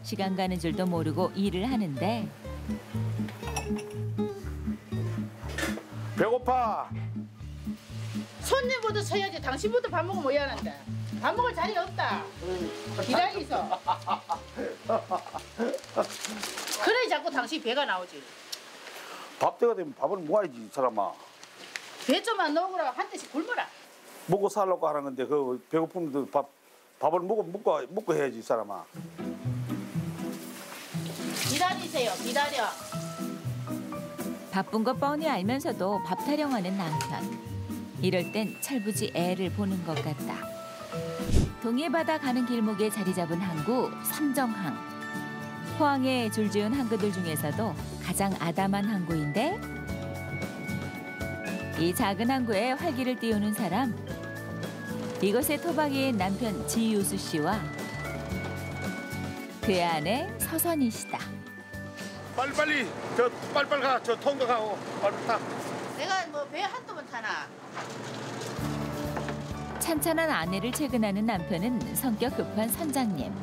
시간 가는 줄도 모르고 일을 하는데 배고파. 손님부터 서야지. 당신부터 밥 먹으면 뭐야 하는데. 밥 먹을 자리가 없다. 기다리서. 그래 자꾸 당신 배가 나오지. 밥 때가 되면 밥을 모아야지 이 사람아. 배 좀 안 넣으라 한 대씩 굶어라. 먹고 살려고 하는 건데 그 배고픔도 밥을 먹고 해야지 이 사람아. 기다리세요. 기다려. 바쁜 거 뻔히 알면서도 밥 타령하는 남편. 이럴 땐 철부지 애를 보는 것 같다. 동해바다 가는 길목에 자리 잡은 항구 삼정항. 포항에 줄지은 항구들 중에서도 가장 아담한 항구인데 이 작은 항구에 활기를 띄우는 사람. 이곳의 토박이인 남편 지유수 씨와 그의 아내 서선희 씨다. 빨리빨리 빨리빨리 가. 저 통과하고 빨리 타. 내가 뭐 배 한두 번 타나. 찬찬한 아내를 채근하는 남편은 성격 급한 선장님.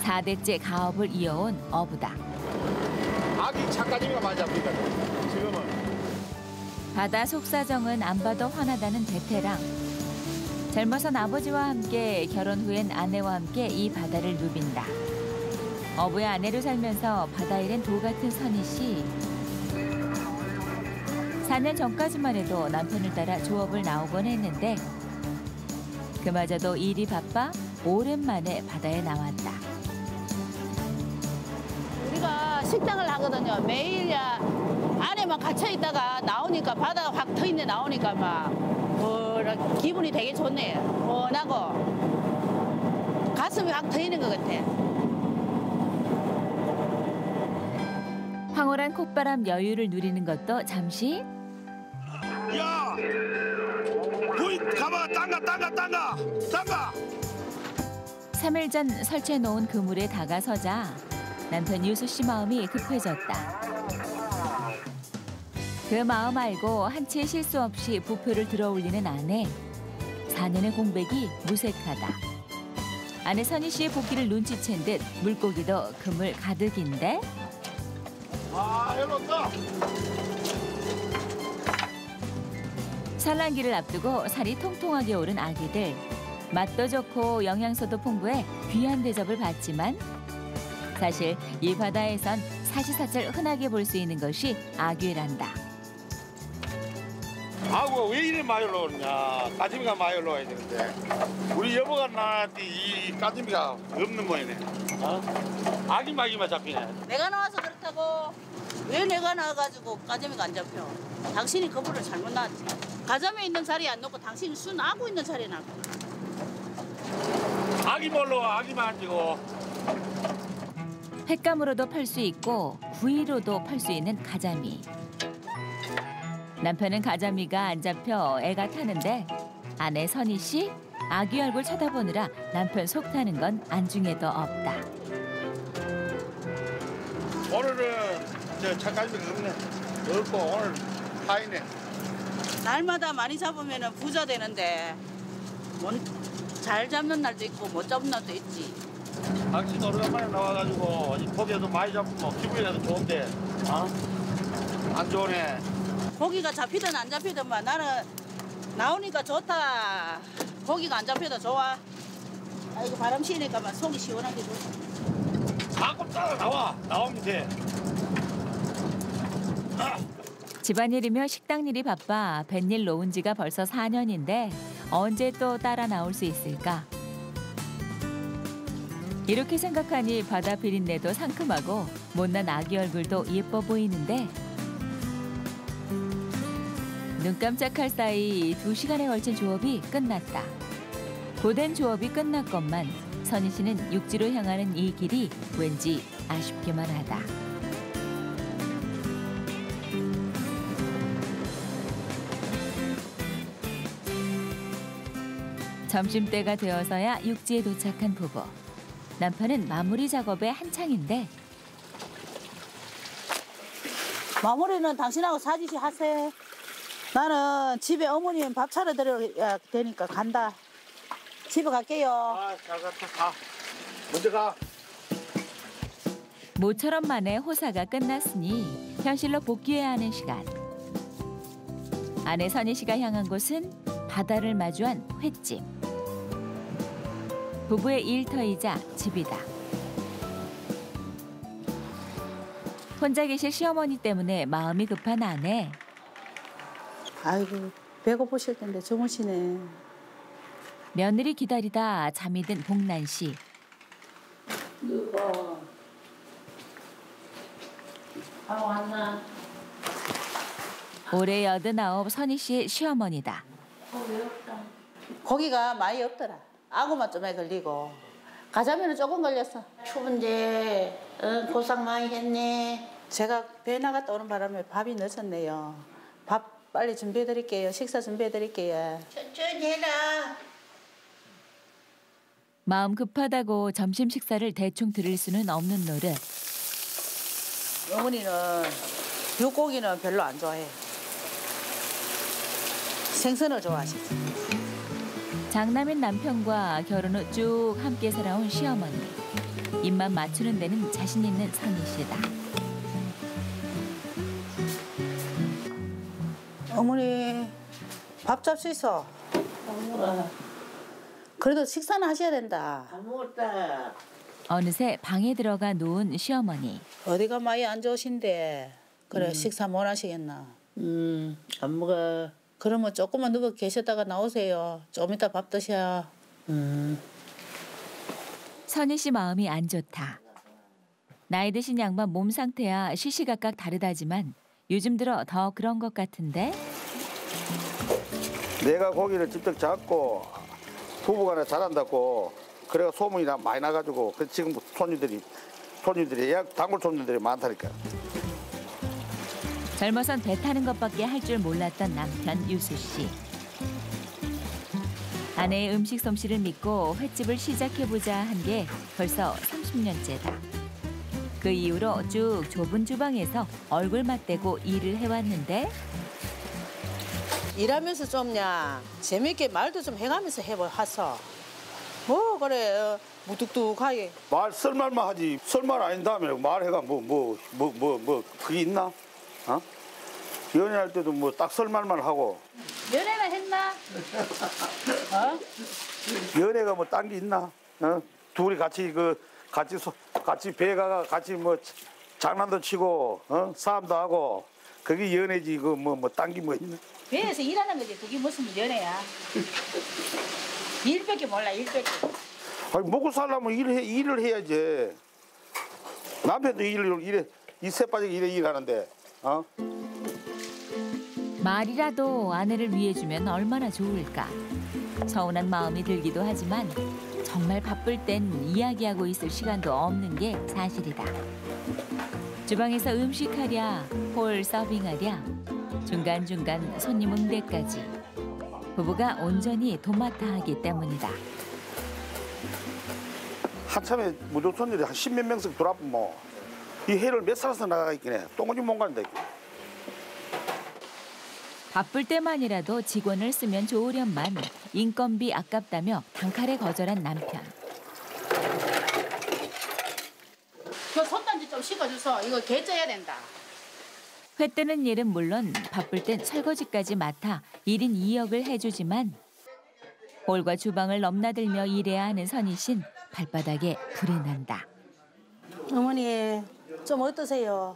4대째 가업을 이어온 어부다. 아기 차까지가 많이 잡히거든 지금은. 바다 속사정은 안 봐도 화나다는 베테랑. 젊어선 아버지와 함께 결혼 후엔 아내와 함께 이 바다를 누빈다. 어부의 아내로 살면서 바다 일엔 도 같은 선희 씨. 4년 전까지만 해도 남편을 따라 조업을 나오곤 했는데 그마저도 일이 바빠 오랜만에 바다에 나왔다. 우리가 식당을 하거든요. 매일 안에만 갇혀 있다가 나오니까 바다가 확 트인데 나오니까 막 기분이 되게 좋네. 원하고 가슴이 확 트이는 것 같아. 황홀한 콧바람 여유를 누리는 것도 잠시. 야! 부인 가봐. 땅가. 3일 전 설치해 놓은 그물에 다가서자 남편 유수 씨 마음이 급해졌다. 그 마음 알고 한치의 실수 없이 부표를 들어올리는 아내. 4년의 공백이 무색하다. 아내 선희 씨의 복귀를 눈치챈 듯 물고기도 그물 가득인데. 일로 온다. 산란기를 앞두고 살이 통통하게 오른 아기들. 맛도 좋고 영양소도 풍부해 귀한 대접을 받지만 사실 이 바다에선 사시사철 흔하게 볼 수 있는 것이 아귀란다. 아구 왜 이래 많이 올라오느냐. 까지미가 많이 올라와야 되는데 우리 여보가 나한테 이 까지미가 없는 모양이네. 아기마기만 잡히네. 내가 나와서 그렇다고. 왜 내가 나와가지고 가자미가 안 잡혀? 당신이 그물을 잘못 놨지. 가자미 있는 자리에 안 놓고 당신이 순 아구 있는 자리에 놨고. 아기 몰러와. 아기만 안 지고. 횟감으로도 팔 수 있고 구이로도 팔 수 있는 가자미. 남편은 가자미가 안 잡혀 애가 타는데 아내 선희 씨 아귀 얼굴 쳐다보느라 남편 속 타는 건 안중에도 없다. 오늘은 저 차까지미가 없네. 없고 오늘 파이네. 날마다 많이 잡으면 부자 되는데 잘 잡는 날도 있고 못 잡는 날도 있지. 당신 오랜만에 나와가지고 이 고기도 많이 잡고 기분이라도 좋은데 안 좋네. 고기가 잡히든 안 잡히든만 나는 나오니까 좋다. 고기가 안 잡혀도 좋아. 이거 바람 쐬니까만 속이 시원하게 좋다. 가끔 따라 나오면 돼. 집안일이며 식당일이 바빠 뱃일 놓은 지가 벌써 4년인데 언제 또 따라 나올 수 있을까? 이렇게 생각하니 바다 비린내도 상큼하고 못난 아기 얼굴도 예뻐 보이는데 눈 깜짝할 사이 2시간에 걸친 조업이 끝났다. 고된 조업이 끝났건만 선희 씨는 육지로 향하는 이 길이 왠지 아쉽기만 하다. 점심때가 되어서야 육지에 도착한 부부. 남편은 마무리 작업에 한창인데 마무리는 당신하고 사지시 하세요. 나는 집에 어머님 밥 차려 드려야 되니까 간다. 집에 갈게요. 잘 갔다 가. 먼저 가. 모처럼 만에 호사가 끝났으니 현실로 복귀해야 하는 시간. 아내 선희 씨가 향한 곳은 바다를 마주한 횟집. 부부의 일터이자 집이다. 혼자 계실 시어머니 때문에 마음이 급한 아내. 아이고 배고프실 텐데 주무시네. 며느리 기다리다 잠이 든 복란 씨. 누구? 밥 왔나? 올해 89 선희 씨의 시어머니다. 고기가 많이 없더라. 아구만 좀 해 걸리고 가자미는 조금 걸렸어. 추운데 고생 많이 했네. 제가 배 나갔다 오는 바람에 밥이 늦었네요. 밥 빨리 준비해 드릴게요. 식사 준비해 드릴게요. 천천히 해라. 마음 급하다고 점심 식사를 대충 들을 수는 없는 노릇. 어머니는 육고기는 별로 안 좋아해. 생선을 좋아하시지. 장남인 남편과 결혼 후 쭉 함께 살아온 시어머니. 입만 맞추는 데는 자신 있는 선희 씨다. 어머니 밥 잡수 있어. 그래도 식사는 하셔야 된다. 안 먹었다. 어느새 방에 들어가 누운 시어머니. 어디가 많이 안 좋으신데 그래 식사 못 하시겠나. 안 먹어. 그러면 조금만 누워 계셨다가 나오세요. 좀 이따 밥 드셔. 선희 씨 마음이 안 좋다. 나이 드신 양반 몸 상태야 시시각각 다르다지만 요즘 들어 더 그런 것 같은데. 내가 고기를 직접 잡고 부부간에 잘한다고 그래가 소문이 많이 나가지고 그 지금 손님들이 예약 단골 손님들이 많다니까. 젊어선 배 타는 것밖에 할 줄 몰랐던 남편 유수 씨. 아내의 음식 솜씨를 믿고 횟집을 시작해보자 한 게 벌써 30년째다. 그 이후로 쭉 좁은 주방에서 얼굴 맞대고 일을 해왔는데 일하면서 좀냐 재밌게 말도 좀 해가면서 해보하소. 뭐 그래 무뚝뚝하게. 말 쓸말만 하지 쓸말 아닌 다음에 말해가 뭐 그게 있나? 어? 연애할 때도 뭐 딱 쓸말만 하고. 연애는 했나? 어? 연애가 뭐 딴 게 있나? 어? 둘이 같이 같이 배가 같이 뭐 장난도 치고 싸움도 하고 그게 연애지 그 뭐 딴 게 뭐 있나? 배에서 일하는 거지 그게 무슨 연애야. 일밖에 몰라 일밖에. 아니 먹고 살려면 일을 해야지. 남편도 이 새빠지게 일하는데 어? 말이라도 아내를 위해주면 얼마나 좋을까. 서운한 마음이 들기도 하지만 정말 바쁠 땐 이야기하고 있을 시간도 없는 게 사실이다. 주방에서 음식하랴, 홀 서빙하랴, 중간중간 손님 응대까지. 부부가 온전히 도맡아 하기 때문이다. 한참에 무조 손님들이 한 10몇 명씩 들어와보면 뭐, 이 해를 몇 살에서 나가 있긴 해. 똥오지 못 가는데. 바쁠 때만이라도 직원을 쓰면 좋으련만 인건비 아깝다며 단칼에 거절한 남편. 그 손단지 좀 식어줘서 이거 개쪄야 된다. 회 뜨는 일은 물론 바쁠 땐 설거지까지 맡아 1인 2역을 해주지만 홀과 주방을 넘나들며 일해야 하는 선희 씨는 발바닥에 불이 난다. 어머니 좀 어떠세요?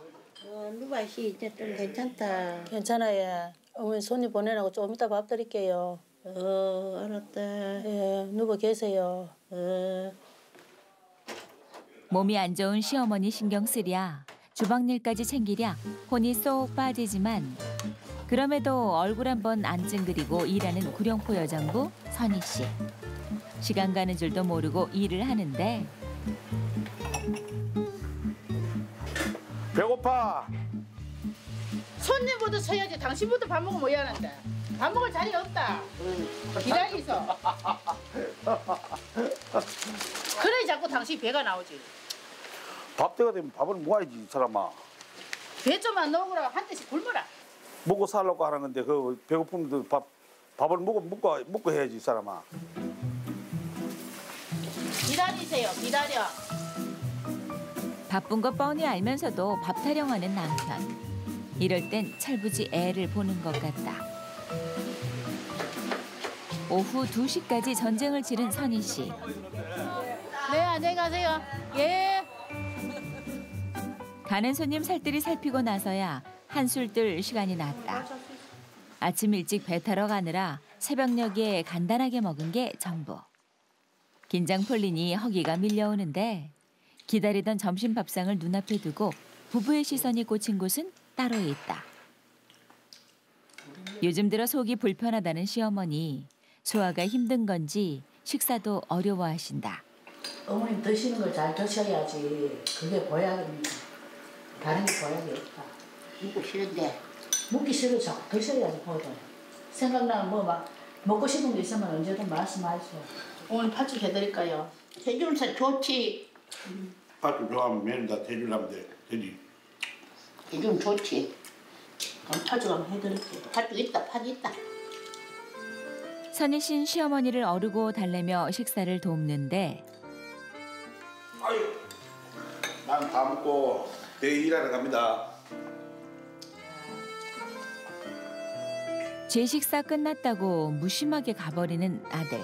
누가 씨 이제 좀 괜찮다. 괜찮아요. 어머니 손님 보내라고 좀 이따 밥 드릴게요. 알았다. 예, 누워 계세요. 몸이 안 좋은 시어머니 신경 쓰랴 주방 일까지 챙기랴 혼이 쏙 빠지지만 그럼에도 얼굴 한번 안 찡그리고 일하는 구룡포 여장부 선희 씨. 시간 가는 줄도 모르고 일을 하는데 배고파. 손님부터 서야지. 당신부터 밥 먹으면 뭐 하는데. 밥 먹을 자리 없다. 기다리서. 그래 자꾸 당신 배가 나오지. 밥 때가 되면 밥을 모아야지 이 사람아. 배 좀만 넣으라 한 대씩 굶어라. 먹고 살려고 하는 건데 그 배고프면 밥을 먹고 해야지 이 사람아. 기다리세요. 기다려. 바쁜 거 뻔히 알면서도 밥 타령하는 남편. 이럴 땐 철부지 애를 보는 것 같다. 오후 2시까지 전쟁을 치른 선희 씨. 네, 안녕히 가세요. 예. 가는 손님 살뜰히 살피고 나서야 한술 뜰 시간이 났다. 아침 일찍 배 타러 가느라 새벽녘에 간단하게 먹은 게 전부. 긴장 풀리니 허기가 밀려오는데 기다리던 점심 밥상을 눈앞에 두고 부부의 시선이 꽂힌 곳은 따로 있다. 요즘 들어 속이 불편하다는 시어머니. 소화가 힘든 건지 식사도 어려워하신다. 어머님 드시는 걸 잘 드셔야지 그게 보약입니다. 다른 게 보약이 없다. 먹고 싫은데. 먹기 싫어 자꾸 드셔야지 보도. 생각나면 뭐 막 먹고 싶은 게 있으면 언제든 말씀하시오. 어머니 팥죽 해드릴까요? 해주면서 좋지. 팥죽 좋아하면 매일 다 대주려면 돼. 되지. 해주면 좋지. 그럼 팥죽 한번 해드릴게요. 팥죽 있다, 팥 있다. 선희 씨는 시어머니를 어르고 달래며 식사를 돕는데 아유, 난 다 먹고 내일 일하러 갑니다. 제 식사 끝났다고 무심하게 가버리는 아들.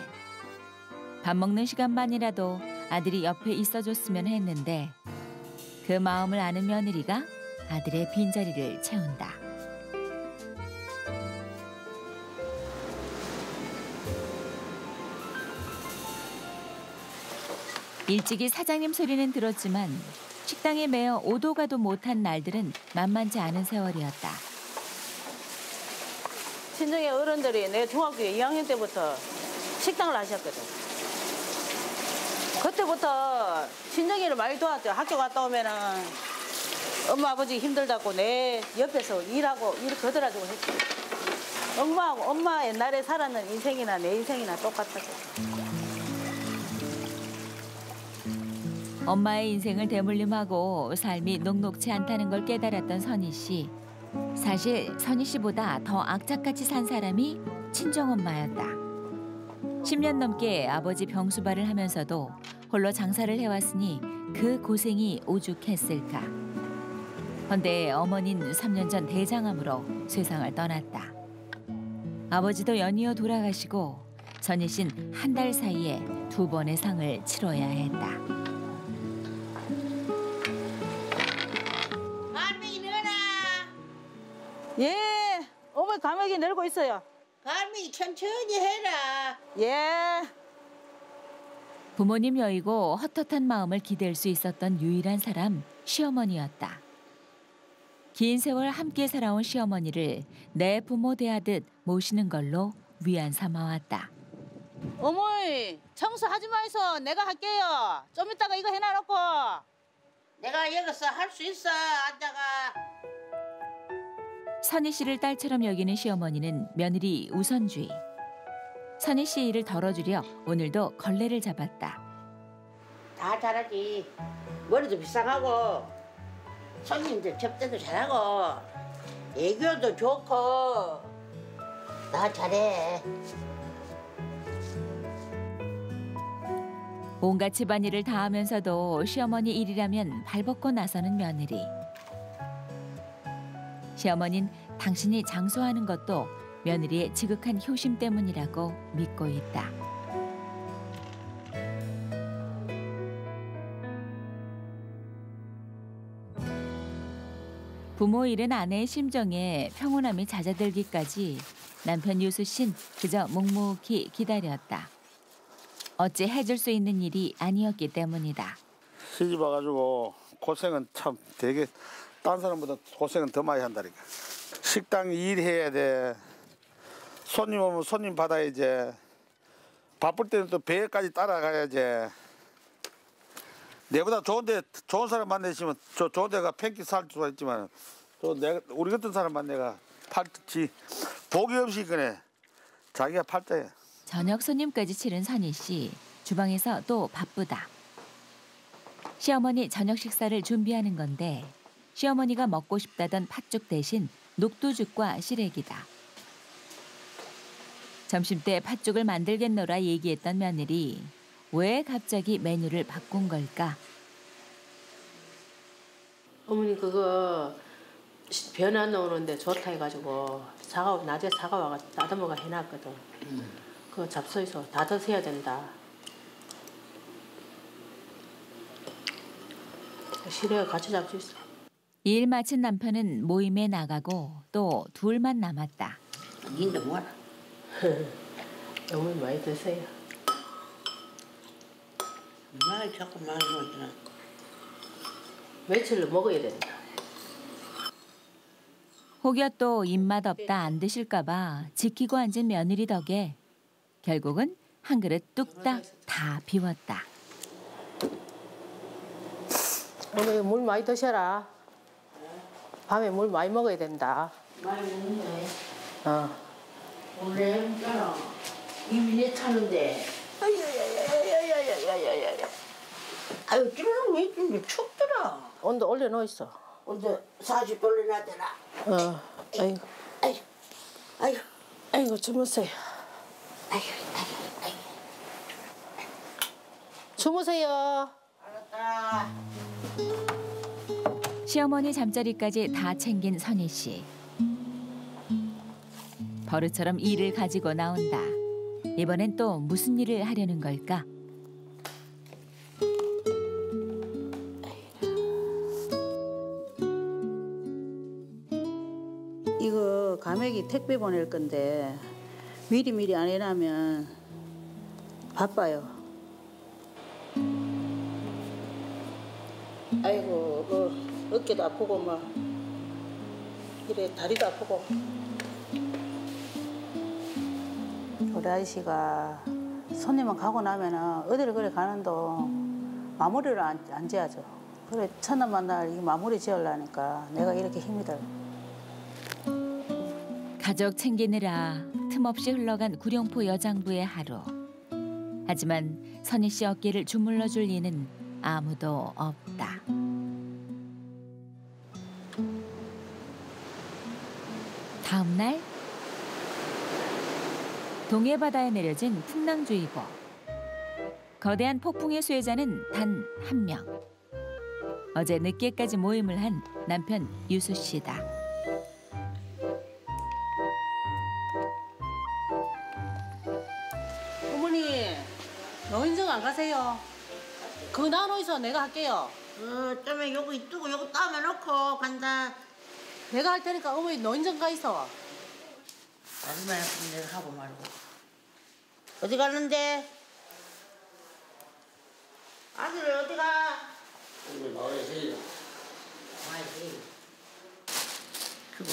밥 먹는 시간만이라도 아들이 옆에 있어줬으면 했는데 그 마음을 아는 며느리가 아들의 빈자리를 채운다. 일찍이 사장님 소리는 들었지만 식당에 매여 오도 가도 못한 날들은 만만치 않은 세월이었다. 친정의 어른들이 내 중학교 2학년 때부터 식당을 하셨거든. 그때부터 친정이를 많이 도왔죠. 학교 갔다 오면은 엄마 아버지 힘들다고 내 옆에서 일하고 일 거들어주고 했지. 엄마 옛날에 살았는 인생이나 내 인생이나 똑같았어. 엄마의 인생을 대물림하고 삶이 녹록치 않다는 걸 깨달았던 선희 씨. 사실 선희 씨보다 더 악착같이 산 사람이 친정엄마였다. 10년 넘게 아버지 병수발을 하면서도 홀로 장사를 해왔으니 그 고생이 오죽했을까. 헌데 어머니는 3년 전 대장암으로 세상을 떠났다. 아버지도 연이어 돌아가시고 선희 씨는 한 달 사이에 2번의 상을 치러야 했다. 예, 어머니 감액이 내리고 있어요. 갈미 천천히 해라. 예. 부모님 여의고 헛헛한 마음을 기댈 수 있었던 유일한 사람 시어머니였다. 긴 세월 함께 살아온 시어머니를 내 부모 대하듯 모시는 걸로 위안 삼아왔다. 어머니 청소하지 마이소. 내가 할게요. 좀 이따가 이거 해놔놓고. 내가 여기서 할 수 있어, 앉아가. 선희 씨를 딸처럼 여기는 시어머니는 며느리 우선주의. 선희 씨 일을 덜어주려 오늘도 걸레를 잡았다. 다 잘하지. 머리도 비상하고 손님들 접대도 잘하고 애교도 좋고 다 잘해. 온갖 집안일을 다 하면서도 시어머니 일이라면 발벗고 나서는 며느리. 시어머니는 당신이 장수하는 것도 며느리의 지극한 효심 때문이라고 믿고 있다. 부모 잃은 아내의 심정에 평온함이 잦아들기까지 남편 유수 씨는 그저 묵묵히 기다렸다. 어찌 해줄 수 있는 일이 아니었기 때문이다. 시집 와가지고 고생은 참 되게 딴 사람보다 고생은 더 많이 한다니까. 식당 일해야 돼. 손님 오면 손님 받아야지. 바쁠 때는 또 배까지 따라가야지. 내보다 좋은 사람 만나시면 좋은 데가 팽기 살 수가 있지만 또 내가 우리 같은 사람만 내가 팔지 복이 없이 그네 자기가 팔자야. 저녁 손님까지 치른 선희 씨. 주방에서 또 바쁘다. 시어머니 저녁 식사를 준비하는 건데 시어머니가 먹고 싶다던 팥죽 대신 녹두죽과 시래기다. 점심때 팥죽을 만들겠노라 얘기했던 며느리. 왜 갑자기 메뉴를 바꾼 걸까? 어머니 그거 변 안 나오는데 좋다 해가지고 낮에 사과 와가지고 다듬어가 해놨거든. 그거 잡숴서 다 드셔야 된다. 싫어요. 같이 잡수 있어. 일 마친 남편은 모임에 나가고 또 둘만 남았다. 니인데 뭐하나? 어머니 많이 드세요. 말 자꾸 많이 먹잖아. 며칠로 먹어야 된다. 혹여 또 입맛 없다 안 드실까 봐 지키고 앉은 며느리 덕에 결국은 한 그릇 뚝딱 다 비웠다. 어머니 물 많이 드셔라. 밤에 물 많이 먹어야 된다. 많이 먹네. 원래 있잖아. 이민에 차는데. 아유, 찔러 왜 이렇게 춥더라. 온도 올려놓어 있어. 언제 40 돌려놔더라. 아이고. 아유, 아유, 아이고 주무세요. 아유, 아유. 주무세요. 알았다. 시어머니 잠자리까지 다 챙긴 선희 씨. 버릇처럼 일을 가지고 나온다. 이번엔 또 무슨 일을 하려는 걸까? 이거 가맥이 택배 보낼 건데 미리 안 해놔면 바빠요. 아이고 어깨도 아프고 막 이래 다리도 아프고. 우리 아저씨가 손님만 가고 나면은 어디를 그래 가는도 마무리를 안 지어야죠. 그래 첫날 만날 이 마무리 지으려니까 내가 이렇게 힘이 들어. 가족 챙기느라 틈없이 흘러간 구룡포 여장부의 하루. 하지만 선희 씨 어깨를 주물러 줄 이는 아무도 없다. 다음 날 동해 바다에 내려진 풍랑주의보. 거대한 폭풍의 수혜자는 단 한 명. 어제 늦게까지 모임을 한 남편 유수 씨다. 어머니 노인정 안 가세요? 그거 나눠서 내가 할게요. 좀 요거 이쁘고 요거 따면 놓고 간다. 내가 할 테니까 어머니 노인정 가 있어. 마지막에 내가 하고 말고. 어디 갔는데? 아들 어디 가? 나와야지. 그거.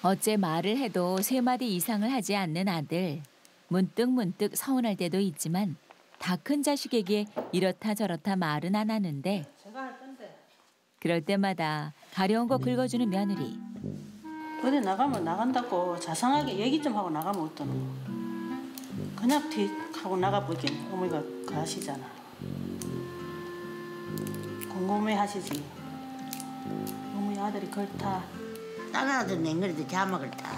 어째 말을 해도 세 마디 이상을 하지 않는 아들. 문득 서운할 때도 있지만 다 큰 자식에게 이렇다 저렇다 말은 안 하는데 제가 할 건데. 그럴 때마다 가려운 거 긁어주는 며느리. 어디 나가면 나간다고 자상하게 얘기 좀 하고 나가면 어떠노? 그냥 뒤 하고 나가보긴 어머니가 그 하시잖아. 궁금해 하시지. 어머니 아들이 그렇다. 다른 아들 냉거리도 자막을 따.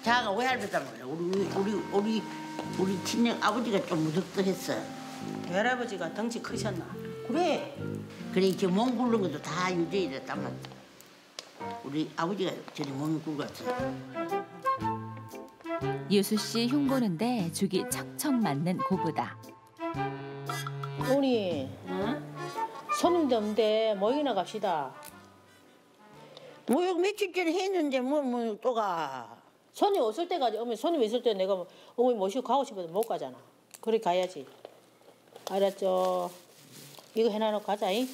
자가 왜 할배다 몰라. 우리 친형 아버지가 좀 무덕덕했어. 외할아버지가 덩치 크셨나? 그래. 그래 이제 몸 굴른 것도 다 유전이다 담았다. 우리 아버지가 저리 몸 굴렀어. 유수 씨 흉보는데 죽이 척척 맞는 고부다. 어머니, 손님도 없는데 모이나 갑시다. 모욕 며칠 전에 했는데 뭐 또 가. 손님 없을 때까지 어머니 손님 있을 때 내가 어머니 모시고 가고 싶어도 못 가잖아. 그래 가야지. 알았죠? 이거 해놔놓고 가자잉.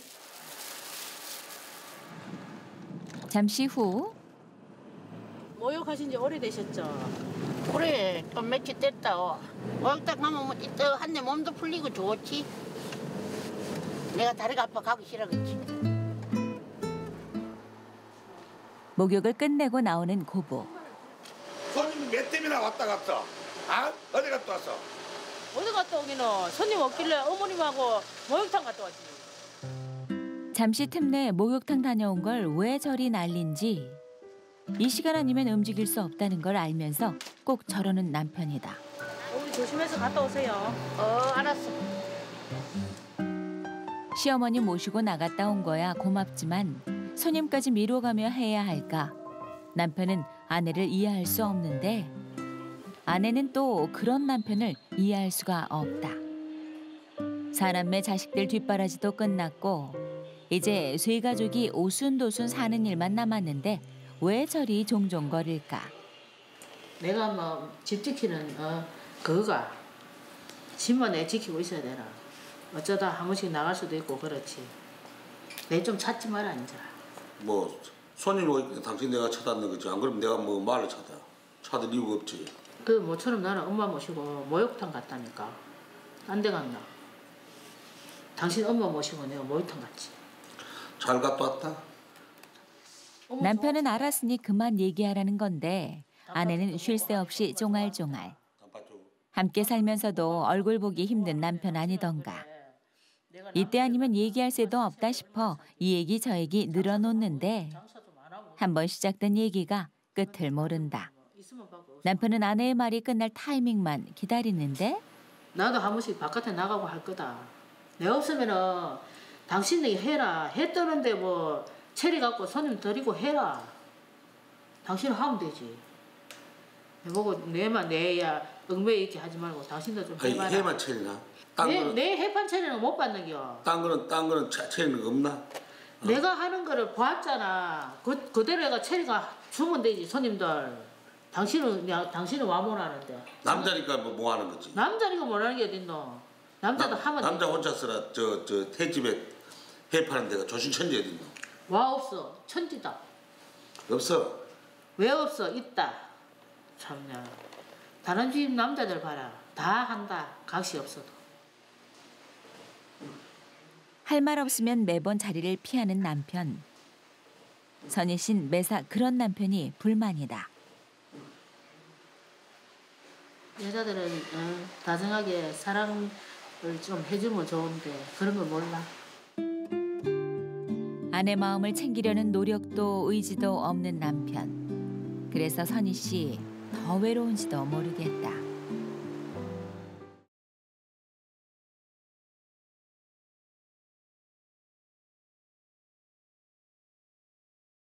잠시 후 모욕하신 지 오래되셨죠? 그래 또 며칠 됐다. 모욕 딱 가면 뭐 한내 몸도 풀리고 좋지. 내가 다리가 아파 가기 싫어겠지. 목욕을 끝내고 나오는 고부. 손님이 몇 대이나 왔다 갔어? 아? 어디 갔다 왔어? 어디 갔다 오기는 손님 없길래 어머님하고 목욕탕 갔다 왔지. 잠시 틈내 목욕탕 다녀온 걸 왜 저리 난린지 이 시간 아니면 움직일 수 없다는 걸 알면서 꼭 저러는 남편이다. 어머니 조심해서 갔다 오세요. 알았어. 시어머니 모시고 나갔다 온 거야 고맙지만 손님까지 미뤄가며 해야 할까? 남편은 아내를 이해할 수 없는데 아내는 또 그런 남편을 이해할 수가 없다. 사남매 자식들 뒷바라지도 끝났고 이제 쇠가족이 오순도순 사는 일만 남았는데 왜 저리 종종거릴까? 내가 뭐 집 지키는 그거가 집만 내 지키고 있어야 되나. 어쩌다 한 번씩 나갈 수도 있고 그렇지. 내 좀 찾지 마라 이제. 뭐 손님 오니까 당신 내가 찾았는 거지. 안 그러면 내가 뭐 말을 찾을 이유가 없지. 그 모처럼 나는 엄마 모시고 목욕탕 갔다니까. 딴 데 갔나. 당신 엄마 모시고 내가 목욕탕 갔지. 잘 갔다 왔다. 남편은 알았으니 그만 얘기하라는 건데 아내는 쉴 새 없이 쫑알쫑알. 함께 살면서도 얼굴 보기 힘든 남편 아니던가. 이때 아니면 얘기할 새도 없다 싶어 이 얘기 저 얘기 늘어놓는데 한 번 시작된 얘기가 끝을 모른다. 남편은 아내의 말이 끝날 타이밍만 기다리는데 나도 한 번씩 바깥에 나가고 할 거다. 내 없으면은 당신이 해라. 해 떠는데 뭐 체리 갖고 손님 데리고 해라. 당신은 하면 되지. 내보고 내만 내야 얽매여 있게 하지 말고 당신도 좀 아니 해봐라. 해만 체리나? 내 해판 체리는 못 받는겨. 딴 거는 체리는 없나? 내가 하는 거를 봤잖아. 그대로 내가 체리가 주면 되지 손님들. 당신은 와 못 하는데. 남자니까 뭐 하는 거지? 남자니까 못 하는 게 어딨노. 남자도 하면 남자 되지. 혼자서라 저 횟집에 회 파는 데가 조신천지 어딨노? 와 없어. 천지다. 없어. 왜 없어? 있다. 참나. 다른 집 남자들 봐라. 다 한다. 각시 없어도. 할 말 없으면 매번 자리를 피하는 남편. 선희 씨는 매사 그런 남편이 불만이다. 여자들은 다정하게 사랑을 좀 해주면 좋은데 그런 걸 몰라. 아내 마음을 챙기려는 노력도 의지도 없는 남편. 그래서 선희 씨 더 외로운지도 모르겠다.